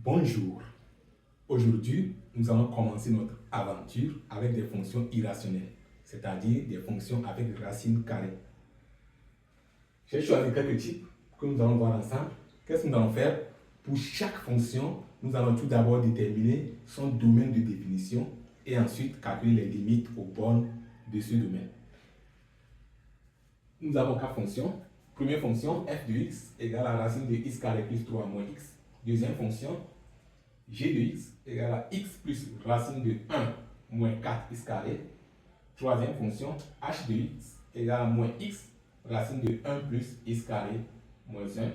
Bonjour. Aujourd'hui, nous allons commencer notre aventure avec des fonctions irrationnelles, c'est-à-dire des fonctions avec racines carrées. J'ai choisi quelques types que nous allons voir ensemble. Qu'est-ce que nous allons faire? Pour chaque fonction, nous allons tout d'abord déterminer son domaine de définition et ensuite calculer les limites aux bornes de ce domaine. Nous avons quatre fonctions. Première fonction, f de x égale à la racine de x carré plus 3 moins x. Deuxième fonction, g de x égale à x plus racine de 1 moins 4x carré. Troisième fonction, h de x égale à moins x racine de 1 plus x carré moins 1.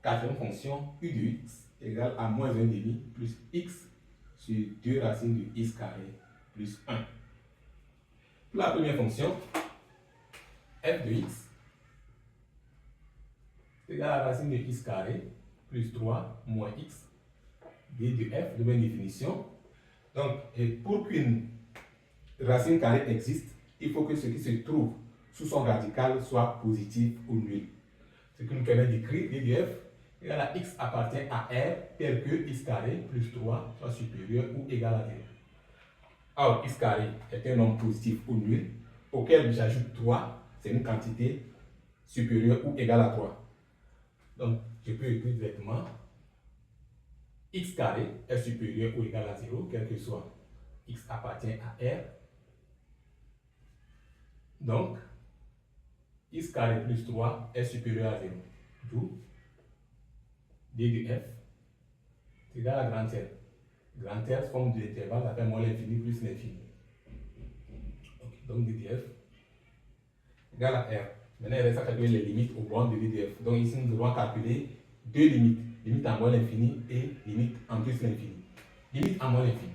Quatrième fonction, u de x égale à moins 1 demi plus x sur 2 racines de x carré plus 1. Pour la première fonction, f de x égale à la racine de x carré plus 3 moins x d de f, de même définition. Donc, pour qu'une racine carrée existe, il faut que ce qui se trouve sous son radical soit positif ou nul. Ce qui nous permet d'écrire d de f égale à x appartient à R tel que x carré plus 3 soit supérieur ou égal à 0. Or, x carré est un nombre positif ou nul auquel j'ajoute 3, c'est une quantité supérieure ou égale à 3. Donc, je peux écrire directement x carré est supérieur ou égal à 0, quel que soit x appartient à R. Donc, x carré plus 3 est supérieur à 0. D'où d de f est égal à grand R. Grand R, forme de l'intervalle, ça fait moins l'infini plus l'infini. Okay. Donc, d de f égale à R. Maintenant, il reste à calculer les limites aux bornes de d de f. Donc, ici, nous devons calculer deux limites. Limite en moins l'infini et limite en plus l'infini. Limite en moins l'infini.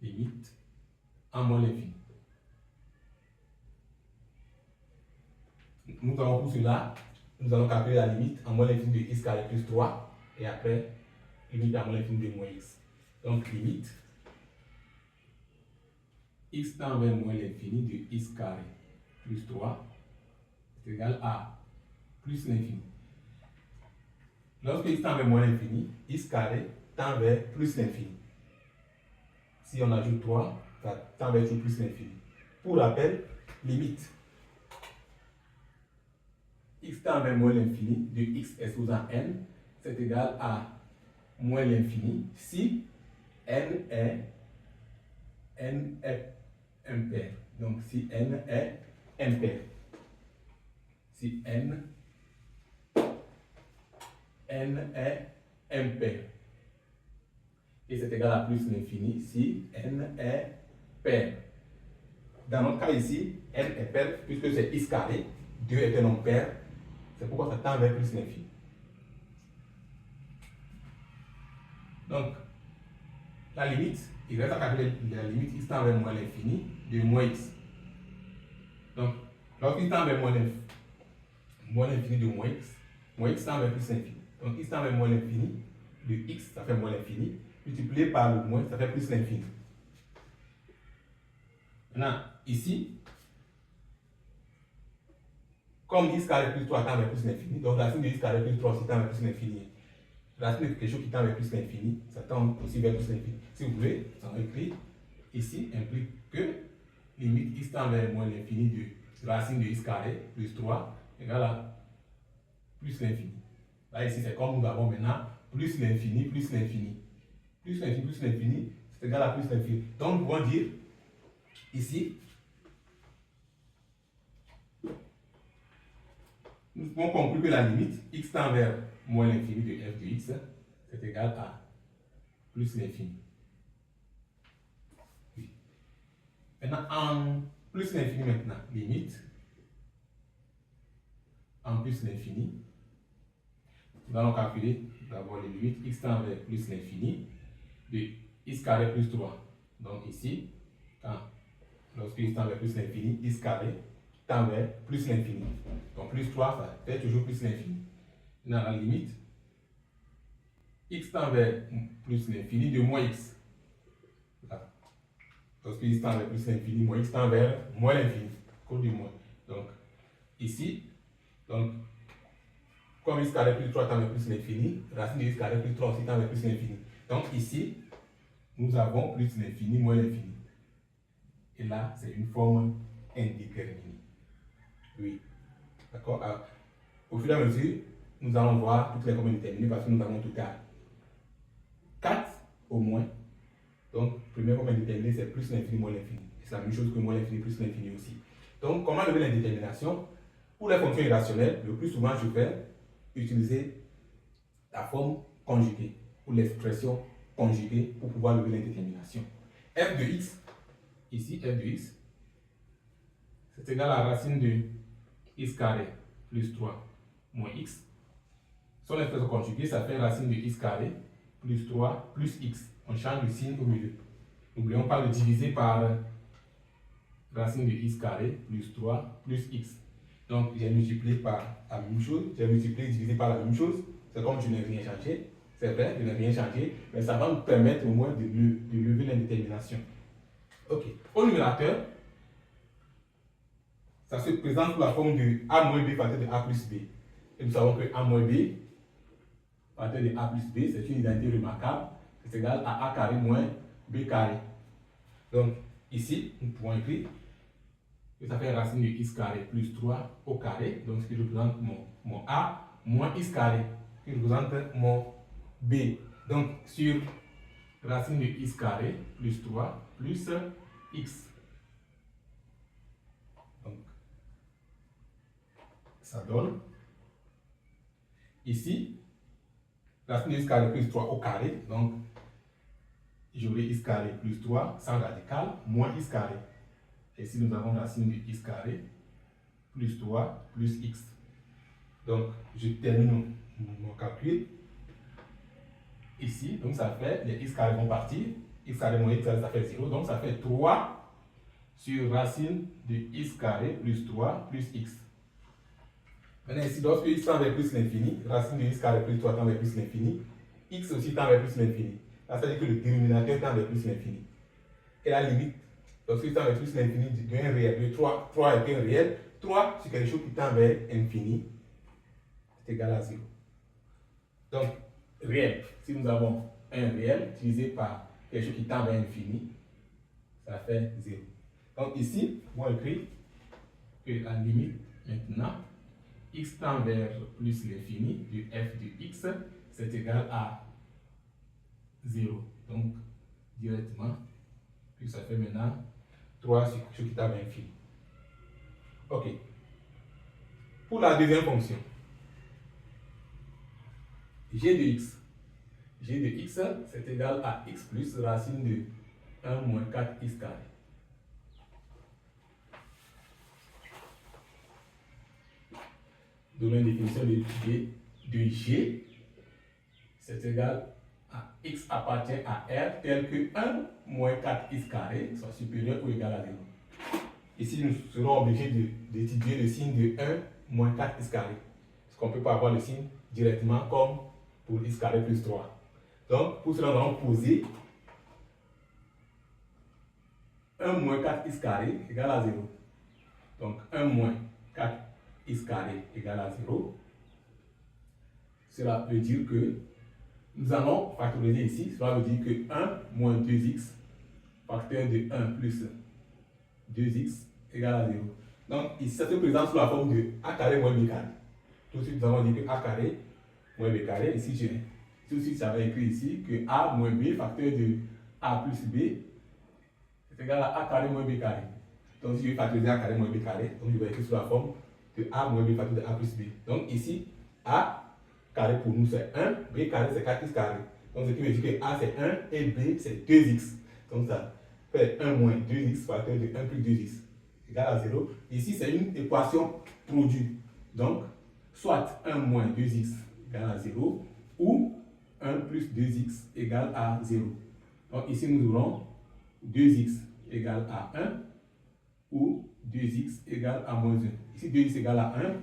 Limite en moins l'infini. Nous allons pour cela, nous allons calculer la limite en moins l'infini de x carré plus 3 et après limite en moins l'infini de moins x. Donc limite x tend vers moins l'infini de x carré plus 3 est égal à plus l'infini. Lorsque x tend vers moins l'infini, x carré tend vers plus l'infini. Si on ajoute 3, ça tend vers plus l'infini. Pour rappel, limite x tend vers moins l'infini de x exposant n, c'est égal à moins l'infini si n est impair. Donc si n est impair. Si n est impair. Et c'est égal à plus l'infini si n est pair. Dans notre cas ici, n est pair puisque c'est x carré, 2 est un nombre pair, c'est pourquoi ça tend vers plus l'infini. Donc, la limite, il reste à calculer la limite x tend vers moins l'infini de moins x. Donc, lorsqu'il tend vers moins l'infini de moins x tend vers plus l'infini. Donc, x tend vers moins l'infini de x, ça fait moins l'infini, multiplié par le moins, ça fait plus l'infini. Maintenant, ici, comme x carré plus 3 tend vers plus l'infini, donc la racine de x carré plus 3 aussi tend vers plus l'infini. La racine de quelque chose qui tend vers plus l'infini, ça tend aussi vers plus l'infini. Si vous voulez, ça écrit ici implique que limite x tend vers moins l'infini de racine de x carré plus 3 égale à plus l'infini. Là, ici, c'est comme nous avons maintenant plus l'infini plus l'infini. Plus l'infini plus l'infini, c'est égal à plus l'infini. Donc, nous pouvons dire ici, nous pouvons conclure que la limite x tend vers moins l'infini de f de x, c'est égal à plus l'infini. Oui. Maintenant, en plus l'infini maintenant, limite en plus l'infini, nous allons calculer d'abord les limites x tend vers plus l'infini de x carré plus 3. Donc ici, lorsque x tend vers plus l'infini, x carré tend vers plus l'infini. Donc plus 3, ça fait toujours plus l'infini. Dans la limite, x tend vers plus l'infini de moins x. Là. Lorsque x tend vers plus l'infini, moins x tend vers moins l'infini. Cause du moins. Donc ici, donc comme x carré plus 3 tend vers plus l'infini, racine de x carré plus 3 aussi tend vers plus l'infini. Donc ici, nous avons plus l'infini moins l'infini. Et là, c'est une forme indéterminée. Oui. D'accord? Au fur et à mesure, nous allons voir toutes les formes indéterminées parce que nous avons tout à 4 au moins. Donc, première forme indéterminée, c'est plus l'infini moins l'infini. C'est la même chose que moins l'infini plus l'infini aussi. Donc, comment lever l'indétermination? Pour les fonctions irrationnelles, le plus souvent, je vais utiliser la forme conjuguée ou l'expression conjuguée pour pouvoir lever l'indétermination. F de x, ici, f de x, c'est égal à la racine de x carré plus 3 moins x. Son expression conjuguée, ça fait racine de x carré plus 3 plus x. On change le signe au milieu. N'oublions pas de diviser par racine de x carré plus 3 plus x. Donc, j'ai multiplié par la même chose. J'ai multiplié divisé par la même chose. C'est comme je n'ai rien changé. C'est vrai, je n'ai rien changé. Mais ça va nous permettre au moins de lever l'indétermination. Ok. Au numérateur, ça se présente sous la forme de a moins b facteur de a plus b. Et nous savons que a moins b facteur de a plus b, c'est une identité remarquable. C'est égal à a carré moins b carré. Donc, ici, nous pouvons écrire que ça fait racine de x carré plus 3 au carré, donc ce qui représente mon a, moins x carré, qui représente mon b. Donc, sur racine de x carré plus 3 plus x. Donc, ça donne ici, racine de x carré plus 3 au carré, donc j'aurai x carré plus 3 sans radical, moins x carré. Et ici, nous avons racine de x carré plus 3 plus x. Donc, je termine mon calcul. Ici, donc ça fait, les x carrés vont partir. X carré moins x carré, ça fait 0. Donc, ça fait 3 sur racine de x carré plus 3 plus x. Maintenant, ici, lorsque x tend vers plus l'infini, racine de x carré plus 3 tend vers plus l'infini, x aussi tend vers plus l'infini. Là, ça veut dire que le dénominateur tend vers plus l'infini. Et la limite, lorsque tend vers plus l'infini d'un réel, de 3 est un réel, 3 sur quelque chose qui tend vers infini, c'est égal à 0. Donc, réel, si nous avons un réel divisé par quelque chose qui tend vers infini, ça fait 0. Donc ici, on écrit que la limite, maintenant, x tend vers plus l'infini de f de x, c'est égal à 0. Donc, directement, puis ça fait maintenant 3 sur quelque chose qui tend vers infini. Ok. Pour la deuxième fonction, g de x. G de x, c'est égal à x plus racine de 1 moins 4x carré. Donnons une définition de g, c'est égal à x appartient à R tel que 1 moins 4x carré soit supérieur ou égal à 0. Ici, nous serons obligés d'étudier le signe de 1 moins 4x carré. Parce qu'on ne peut pas avoir le signe directement comme pour x carré plus 3. Donc, pour cela, nous allons poser 1 moins 4x carré égale à 0. Donc, 1 moins 4x carré égale à 0. Cela veut dire que nous allons factoriser ici. Cela veut dire que 1 moins 2x facteur de 1 plus 2x égale à 0. Donc, ici, ça se présente sous la forme de a carré moins b carré. Tout de suite, nous avons dit que a carré moins b carré. Ici, tout de suite, j'avais écrit ici que a moins b facteur de a plus b c'est égal à a carré moins b carré. Donc, si je vais factoriser a carré moins b carré, donc je vais écrire sous la forme de a moins b facteur de a plus b. Donc, ici, a carré pour nous c'est 1, b carré c'est 4x carré. Donc, ce qui veut dire que a c'est 1 et b c'est 2x. Donc, ça fait 1 moins 2x facteur de 1 plus 2x égale à 0. Ici, c'est une équation produit. Donc, soit 1 moins 2x égale à 0 ou 1 plus 2x égale à 0. Donc, ici, nous aurons 2x égale à 1 ou 2x égale à moins 1. Ici, 2x égale à 1,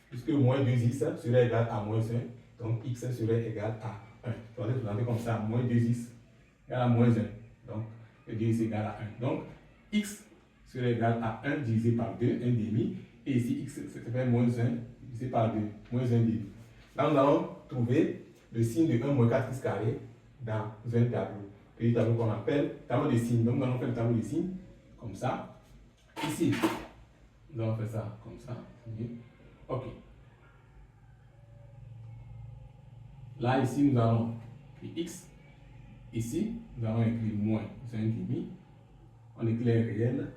puisque moins 2x serait égal à moins 1, donc x serait égal à 1. On va présenter comme ça, moins 2x égale à moins 1. Donc, 2x égale à 1. Donc, x serait égal à 1 divisé par 2, 1 demi. Et ici, x, ça fait moins 1 divisé par 2, moins 1 demi. Là, nous allons trouver le signe de 1 moins 4x carré dans un tableau. Le tableau qu'on appelle tableau de signes. Donc, nous allons faire le tableau de signes comme ça. Ici, nous allons faire ça comme ça. OK. Là, ici, nous allons écrire x. Ici, nous allons écrire moins 1,5. On écrit les réels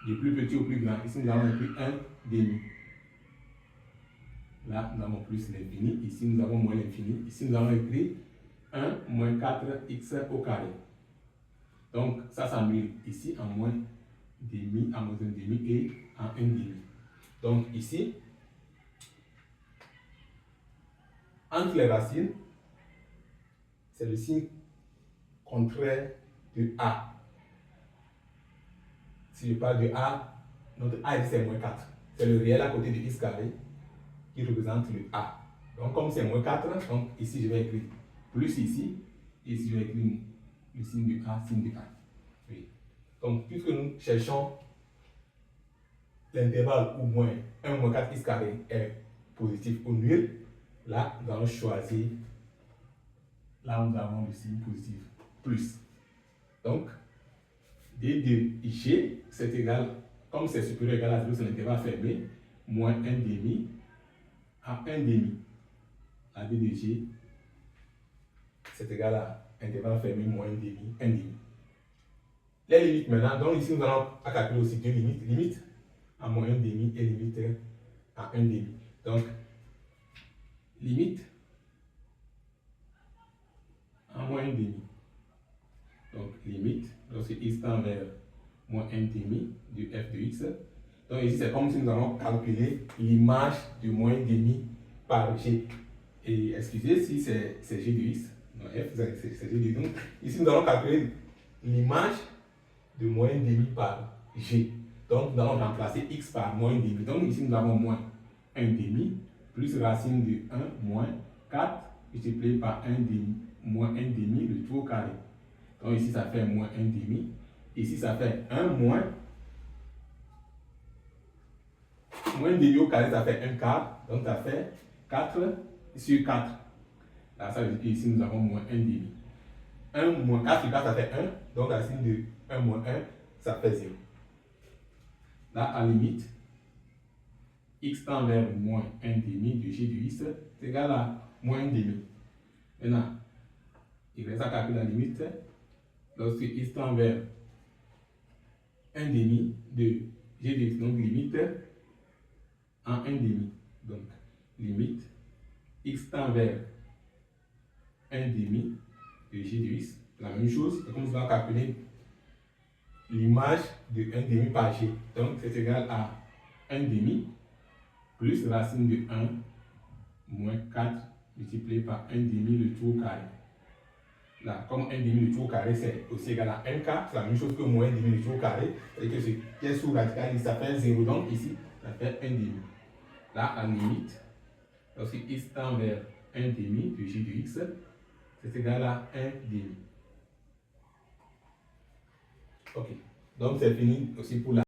du plus petit au plus grand. Ici, nous allons écrire 1,5. Là, nous avons plus l'infini. Ici, nous avons moins l'infini. Ici, nous allons écrire 1 moins 4x au carré. Donc, ça s'annule ici en moins demi, en moins 1,5 et en 1,5. Donc, ici, entre les racines, c'est le signe contraire de A. Si je parle de A, notre A ici c'est moins 4. C'est le réel à côté de x carré qui représente le A. Donc comme c'est moins 4, donc ici je vais écrire plus ici, et ici je vais écrire le signe de A, signe de A. Oui. Donc puisque nous cherchons l'intervalle où moins 1 moins 4 x carré est positif ou nul, là nous allons choisir, là nous avons le signe positif, plus. Donc, d de g, c'est égal, comme c'est supérieur ou égal à 0, c'est l'intervalle fermé, moins 1,5 à 1,5. La d de g, c'est égal à intervalle fermé, moins 1,5, 1,5. Les limites maintenant, donc ici nous allons calculer aussi deux limites, limite à moins 1,5 et limite à 1,5. Donc, limite à moins 1,5. Donc, limite, lorsque x tend vers moins 1,5 du f de x. Donc, ici, c'est comme si nous allons calculer l'image de moins 1,5 par g. Et excusez si c'est g de x. Non, f, c'est g de x. Donc, ici, nous allons calculer l'image de moins 1,5 par g. Donc, nous allons remplacer x par moins 1,5. Donc, ici, nous avons moins 1,5 plus racine de 1 moins 4 multiplié par 1,5 moins 1,5 le tout au carré. Donc ici, ça fait moins 1,5. Ici, ça fait 1 moins 1,5 au carré, ça fait 1 quart. Donc ça fait 4 sur 4. Là, ça veut dire qu'ici, nous avons moins 1,5. 1 moins 4 sur 4, ça fait 1. Donc la racine de 1 moins 1, ça fait 0. Là, à la limite, x tend vers moins 1,5 de g de x, c'est égal à moins 1,5. Maintenant, il reste à calculer la limite. Lorsque x tend vers 1,5 de g de x, donc limite en 1,5. Donc, limite x tend vers 1,5 de g de x. La même chose, comme nous allons calculer l'image de 1,5 par g. Donc, c'est égal à 1,5 plus racine de 1 moins 4 multiplié par 1,5 le tout au carré. Là, comme 1,5 le tout au carré, c'est aussi égal à 1 quart, c'est la même chose que moins 1,5 le tout au carré, et que ce qui est sous radical, ça fait 0, donc ici, ça fait 1,5. Là, à la limite, lorsque x tend vers 1,5 de g de x, c'est égal à 1,5. Ok, donc c'est fini aussi pour la